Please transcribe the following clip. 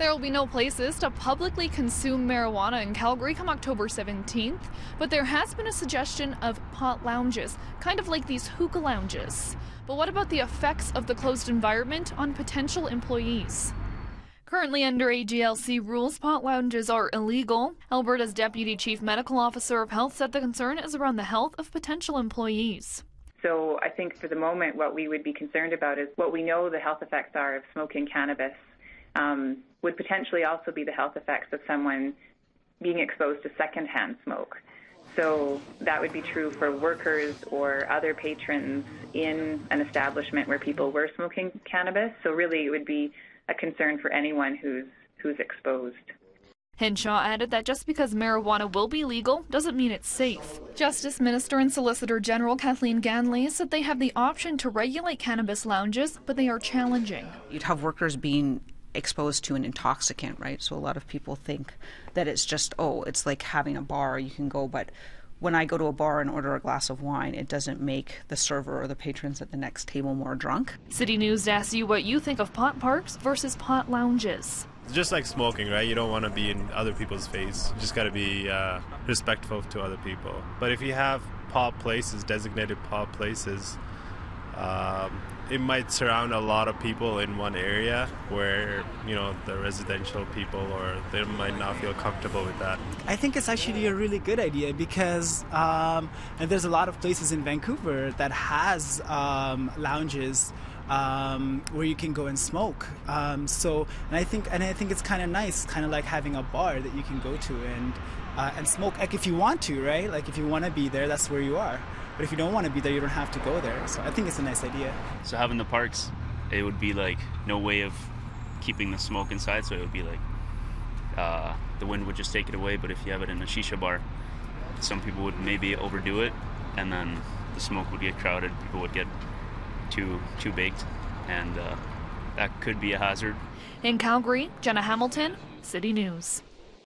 There will be no places to publicly consume marijuana in Calgary come October 17th, but there has been a suggestion of pot lounges, kind of like these hookah lounges. But what about the effects of the closed environment on potential employees? Currently under AGLC rules, pot lounges are illegal. Alberta's Deputy Chief Medical Officer of Health said the concern is around the health of potential employees. So I think for the moment what we would be concerned about is what we know the health effects are of smoking cannabis would potentially also be the health effects of someone being exposed to secondhand smoke. So that would be true for workers or other patrons in an establishment where people were smoking cannabis. So really it would be a concern for anyone who's exposed. Hinshaw added that just because marijuana will be legal doesn't mean it's safe. Justice Minister and Solicitor General Kathleen Ganley said they have the option to regulate cannabis lounges, but they are challenging. You'd have workers being exposed to an intoxicant, right? So a lot of people think that it's just, it's like having a bar, you can go, but when I go to a bar and order a glass of wine, it doesn't make the server or the patrons at the next table more drunk. City News asks you what you think of pot parks versus pot lounges. It's just like smoking, right? You don't want to be in other people's face. You just got to be respectful to other people. But if you have pot places, designated pot places, it might surround a lot of people in one area where, the residential people, or they might not feel comfortable with that. I think it's actually a really good idea because and there's a lot of places in Vancouver that has lounges where you can go and smoke. And I think it's kind of nice, kind of like having a bar that you can go to and smoke. Like if you want to, right? Like if you want to be there, that's where you are. But if you don't want to be there, you don't have to go there. So I think it's a nice idea. So having the parks, it would be like no way of keeping the smoke inside. So it would be like the wind would just take it away. But if you have it in a shisha bar, some people would maybe overdo it, and then the smoke would get crowded. People would get too baked, and that could be a hazard. In Calgary, Jenna Hamilton, City News.